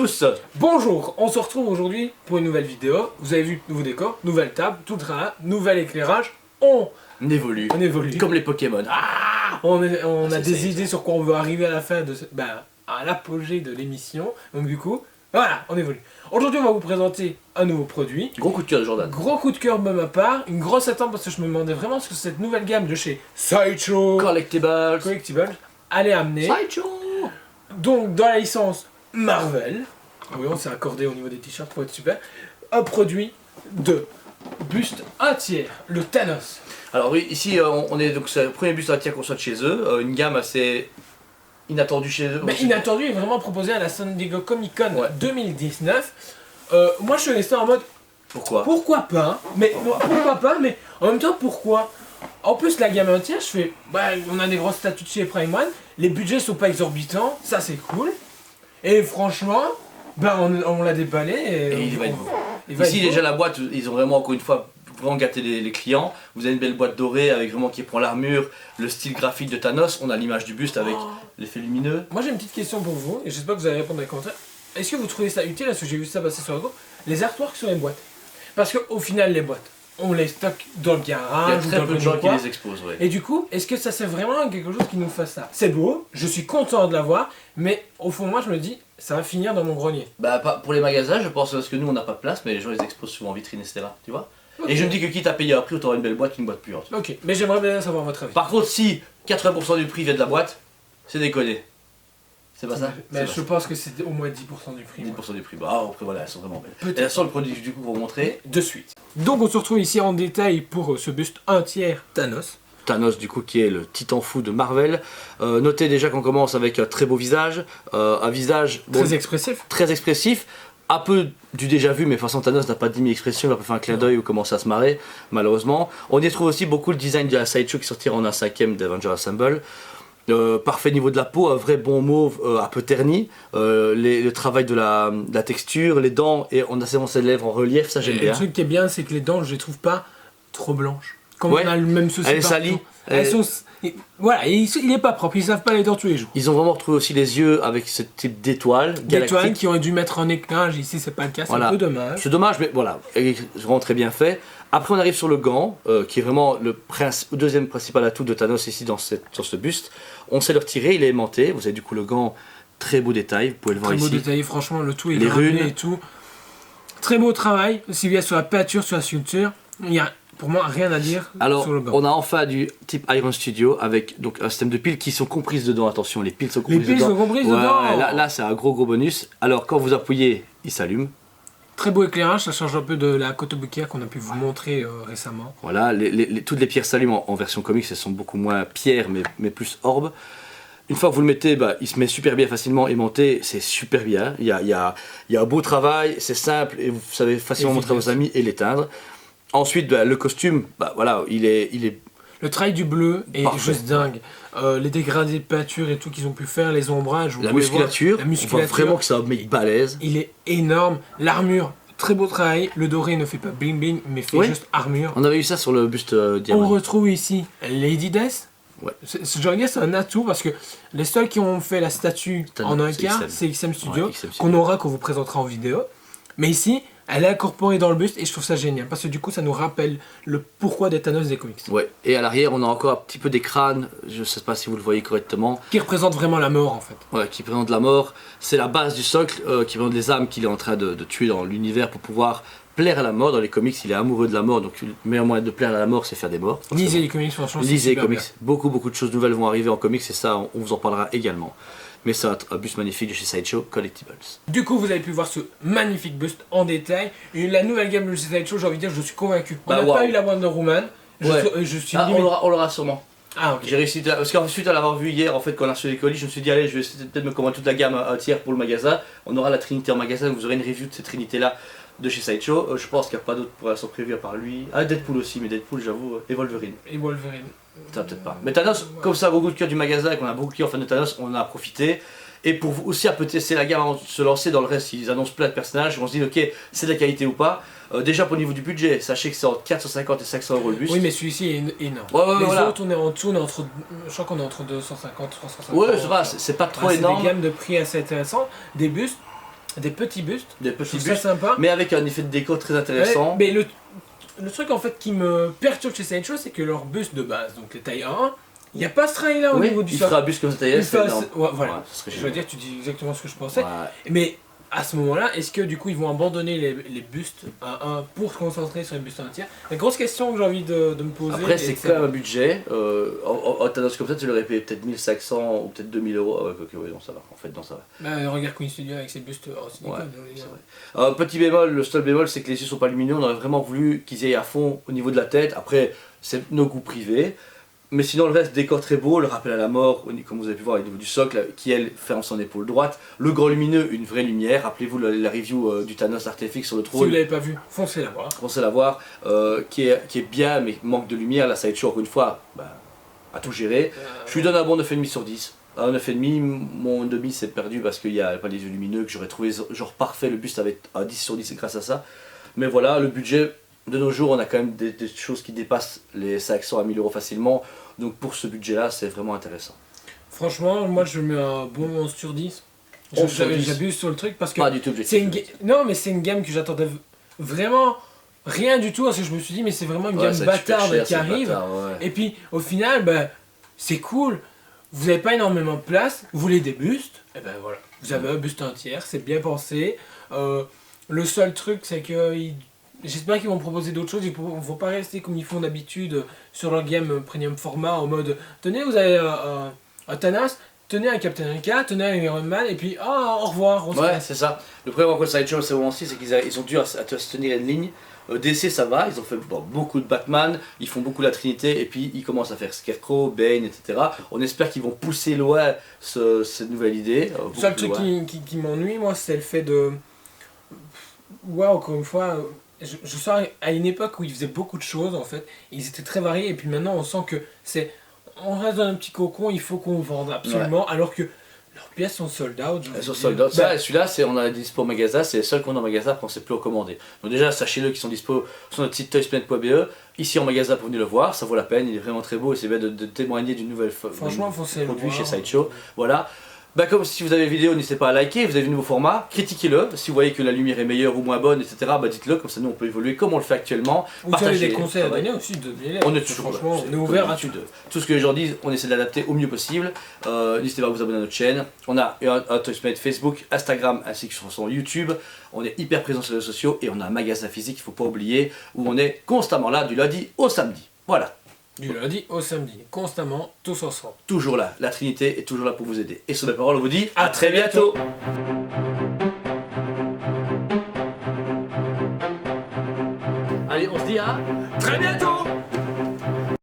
tous. Bonjour, on se retrouve aujourd'hui pour une nouvelle vidéo. Vous avez vu, nouveau décor, nouvelle table, tout le train, nouvel éclairage. On évolue. Comme les Pokémon. On a des idées sur quoi on veut arriver à la fin de à l'apogée de l'émission. Donc du coup, voilà, on évolue. Aujourd'hui, on va vous présenter un nouveau produit. Gros coup de cœur de Jordan. Gros coup de cœur de ma part. Une grosse attente parce que je me demandais vraiment ce que cette nouvelle gamme de chez Sideshow Collectibles allait amener. Sideshow. Donc dans la licence Marvel, oui on s'est accordé au niveau des t-shirts pour être super, un produit de buste entier, le Thanos. Alors oui, ici on est donc c'est le premier buste entier qu'on soit de chez eux, une gamme assez inattendue chez eux. Mais inattendue est vraiment proposée à la San Diego Comic Con 2019. Moi je suis resté en mode pourquoi pas, mais en même temps pourquoi. En plus la gamme entière, je fais, on a des grosses statues de chez Prime One, les budgets sont pas exorbitants, ça c'est cool. Et franchement, on l'a déballé et il va être beau. Ici déjà la boîte, ils ont vraiment encore une fois vraiment gâté les clients. Vous avez une belle boîte dorée avec vraiment qui prend l'armure, le style graphique de Thanos, on a l'image du buste avec l'effet lumineux. Moi j'ai une petite question pour vous, et j'espère que vous allez répondre dans les commentaires. Est-ce que vous trouvez ça utile, parce que j'ai vu ça passer sur le groupe, les artworks sur les boîtes? Parce qu'au final les boîtes, on les stocke dans le garage, il y a très peu de gens qui les exposent. Ouais. Et du coup, est-ce que ça c'est vraiment quelque chose qui nous fasse ça? C'est beau, je suis content de l'avoir, mais au fond moi je me dis, ça va finir dans mon grenier. Bah pas pour les magasins je pense, parce que nous on n'a pas de place, mais les gens les exposent souvent en vitrine etc. Tu vois. Okay. Et je me dis que quitte à payer un prix, autant une belle boîte qu'une boîte puante. Ok, mais j'aimerais bien savoir votre avis. Par contre si 80% du prix vient de la boîte, c'est déconné. C'est pas ça? Mais je pense que c'est au moins 10% du prix. 10% du prix, après voilà, elles sont vraiment belles. Et elles sont le produit du coup pour vous montrer. De suite. Donc on se retrouve ici en détail pour ce buste entier Thanos. Thanos du coup qui est le titan fou de Marvel. Notez déjà qu'on commence avec un très beau visage, un visage très expressif. Très expressif, un peu du déjà vu, mais de toute façon Thanos n'a pas 10 000 expressions, il va pas faire un clin d'œil ou commencer à se marrer, malheureusement. On y trouve aussi beaucoup le design de la Sideshow qui sortira en un 5ème d'Avengers Assemble. Parfait niveau de la peau, un vrai bon mauve un peu terni, le travail de la texture, les dents, et on a vraiment ses lèvres en relief, ça j'aime bien. Le truc qui est bien, c'est que les dents je les trouve pas trop blanches. Comme on a le même souci. Elle est salie. Voilà, il est pas propre, ils savent pas les dents tous les jours. Ils ont vraiment retrouvé aussi les yeux avec ce type d'étoiles galactiques. D'étoiles qui ont dû mettre en éclairage, ici c'est pas le cas, c'est un peu dommage. C'est dommage, mais voilà, c'est vraiment très bien fait. Après on arrive sur le gant, qui est vraiment le deuxième principal atout de Thanos ici dans ce buste. On sait le retirer, il est aimanté, vous avez du coup le gant, très beau détail, vous pouvez le voir ici. Très beau détail, franchement le tout est les runes et tout. Très beau travail, aussi bien sur la peinture, sur la sculpture, il y a pour moi rien à dire sur le gant. On a enfin du type Iron Studio avec donc un système de piles qui sont comprises dedans, attention, les piles sont comprises dedans. Les piles sont comprises dedans. Là c'est un gros bonus. Alors quand vous appuyez, il s'allume. Très beau éclairage, ça change un peu de la Kotobukiya qu'on a pu vous montrer récemment. Voilà, toutes les pierres s'allument en version comics, elles sont beaucoup moins pierres mais plus orbes. Une fois que vous le mettez, il se met super bien facilement aimanté, c'est super bien. Il y a un beau travail, c'est simple et vous savez facilement montrer à vos amis et l'éteindre. Ensuite, le costume, voilà, il est... Le travail du bleu est juste dingue. Les dégradés de peinture et tout qu'ils ont pu faire, les ombrages, la musculature, on voit vraiment que c'est un mec balèze. Il est énorme. L'armure, très beau travail. Le doré ne fait pas bling bling, mais fait juste armure. On avait eu ça sur le buste diamant. On retrouve ici Lady Death. Ouais. Je regarde, c'est un atout parce que les seuls qui ont fait la statue en un quart, c'est XM Studio, qu'on vous présentera en vidéo. Mais ici, elle est incorporée dans le buste et je trouve ça génial parce que du coup ça nous rappelle le pourquoi des Thanos des comics. Ouais, et à l'arrière on a encore un petit peu des crânes, je sais pas si vous le voyez correctement. Qui représente vraiment la mort en fait. Ouais, qui représente la mort, c'est la base du socle qui représente les âmes qu'il est en train de tuer dans l'univers pour pouvoir plaire à la mort. Dans les comics il est amoureux de la mort, donc le meilleur moyen de plaire à la mort c'est faire des morts. Lisez les comics franchement. Lisez les comics, beaucoup de choses nouvelles vont arriver en comics et ça on vous en parlera également. Mais c'est un buste magnifique de chez Sideshow Collectibles. Du coup, vous avez pu voir ce magnifique buste en détail. Et la nouvelle gamme de chez Sideshow, j'ai envie de dire, je suis convaincu. On n'a pas eu la Wonder Woman. Je suis on l'aura sûrement. Ah, ok. J'ai réussi, parce qu'ensuite à l'avoir vu hier, en fait, quand on a reçu les colis, je me suis dit, allez, je vais peut-être me commander toute la gamme à tiers pour le magasin. On aura la Trinité en magasin, vous aurez une review de cette Trinité-là de chez Sideshow. Je pense qu'il n'y a pas d'autres pour l'instant prévus à part lui. Ah, Deadpool aussi, mais Deadpool, j'avoue, et Wolverine. Ça peut-être pas. Mais Thanos, comme ça, beaucoup de cœur du magasin et qu'on a beaucoup de clients fans de Thanos, on en a profité. Et pour vous aussi un peu tester la gamme avant de se lancer dans le reste, ils annoncent plein de personnages, on se dit ok, c'est de la qualité ou pas. Déjà pour le niveau du budget, sachez que c'est entre 450 et 500 € le buste. Oui mais celui-ci est énorme. Les autres on est en dessous, je crois qu'on est entre 250 et 350. Ouais, c'est pas trop énorme. C'est des gammes de prix assez intéressantes, des bustes Des petits bustes. Des petits bustes, bustes, sympa. mais avec un effet de décor très intéressant. Mais le truc en fait qui me perturbe chez Sideshow, c'est que leur buste de base, donc les tailles 1, il n'y a pas ce train là au niveau du il socle. fera un buste comme ça, c'est énorme. Voilà, Ouais, je veux dire, tu dis exactement ce que je pensais. Ouais. Mais à ce moment-là, est-ce que du coup ils vont abandonner les bustes à 1 pour se concentrer sur les bustes entières? La grosse question que j'ai envie de me poser. Après, c'est quand même un budget. En Thanos comme ça, tu l'aurais payé peut-être 1500 ou peut-être 2000 euros. Ah ouais, ok, ouais, non, ça va. En fait, non, ça va. Bah, regarde Queen Studio avec ses bustes en silicone. Ouais, petit bémol, le seul bémol, c'est que les yeux sont pas lumineux. On aurait vraiment voulu qu'ils aillent à fond au niveau de la tête. Après, c'est nos goûts privés. Mais sinon, le reste, décor très beau, le rappel à la mort, comme vous avez pu voir au niveau du socle, qui elle ferme son épaule droite. Le grand lumineux, une vraie lumière. Rappelez-vous la review du Thanos Artefix sur le trône. Si vous l'avez pas vu, foncez la voir. Foncez la voir, qui est bien, mais manque de lumière. Là, ça va être chaud encore une fois, à tout gérer. Je lui donne un bon 9,5 sur 10. Un 9,5, mon demi s'est perdu parce qu'il n'y a pas les yeux lumineux, que j'aurais trouvé genre parfait. Le buste avec un 10 sur 10 grâce à ça. Mais voilà, le budget. De nos jours, on a quand même des choses qui dépassent les 500 à 1000 euros facilement. Donc pour ce budget-là, c'est vraiment intéressant. Franchement, moi je mets un bon 11 sur 10. J'abuse sur le truc parce que pas du tout non, mais c'est une gamme que j'attendais vraiment rien du tout. Parce que je me suis dit, mais c'est vraiment une gamme bâtarde qui arrive. Bâtard, ouais. Et puis au final, c'est cool. Vous n'avez pas énormément de place, vous voulez des bustes, et ben voilà. Vous avez un buste entier, c'est bien pensé. Le seul truc, c'est que j'espère qu'ils vont proposer d'autres choses. Ils ne vont pas rester comme ils font d'habitude sur leur gamme premium format en mode tenez, vous avez un Thanos, tenez un Captain America, tenez un Iron Man, et puis au revoir. Ouais, c'est ça. Le problème avec Sideshow, c'est aussi, c'est qu'ils ont dû se tenir une ligne. DC, ça va, ils ont fait beaucoup de Batman, ils font beaucoup la Trinité, et puis ils commencent à faire Scarecrow, Bane, etc. On espère qu'ils vont pousser loin cette nouvelle idée. Le seul truc qui m'ennuie, moi, c'est le fait de. Ouais, encore une fois. Je sors à une époque où ils faisaient beaucoup de choses en fait, ils étaient très variés et puis maintenant on sent que on reste dans un petit cocon, il faut qu'on vende absolument alors que leurs pièces sont sold out. Elles sont sold out. Celui-là, on a dispo au magasin, c'est les seuls qu'on a en magasin qu'on ne sait plus recommander. Donc déjà, sachez-le qu'ils sont dispo sur notre site toysplanet.be, ici en magasin pour venir le voir, ça vaut la peine, il est vraiment très beau et c'est bien de témoigner d'une nouvelle produit chez Sideshow. Voilà. Comme si vous avez une vidéo, n'hésitez pas à liker, vous avez un nouveau format, critiquez-le, si vous voyez que la lumière est meilleure ou moins bonne, etc., dites-le, comme ça nous on peut évoluer comme on le fait actuellement. Vous avez des conseils à donner aussi, on est toujours franchement, on est ouvert à tout ce que les gens disent, on essaie de l'adapter au mieux possible. N'hésitez pas à vous abonner à notre chaîne, on a un Toysplanet Facebook, Instagram ainsi que sur son YouTube, on est hyper présent sur les réseaux sociaux et on a un magasin physique, il ne faut pas oublier, où on est constamment là du lundi au samedi. Voilà. Du lundi au samedi, constamment, tous ensemble. Toujours là, la Trinité est toujours là pour vous aider. Et sur mes paroles, on vous dit à très bientôt. Allez, on se dit à très bientôt.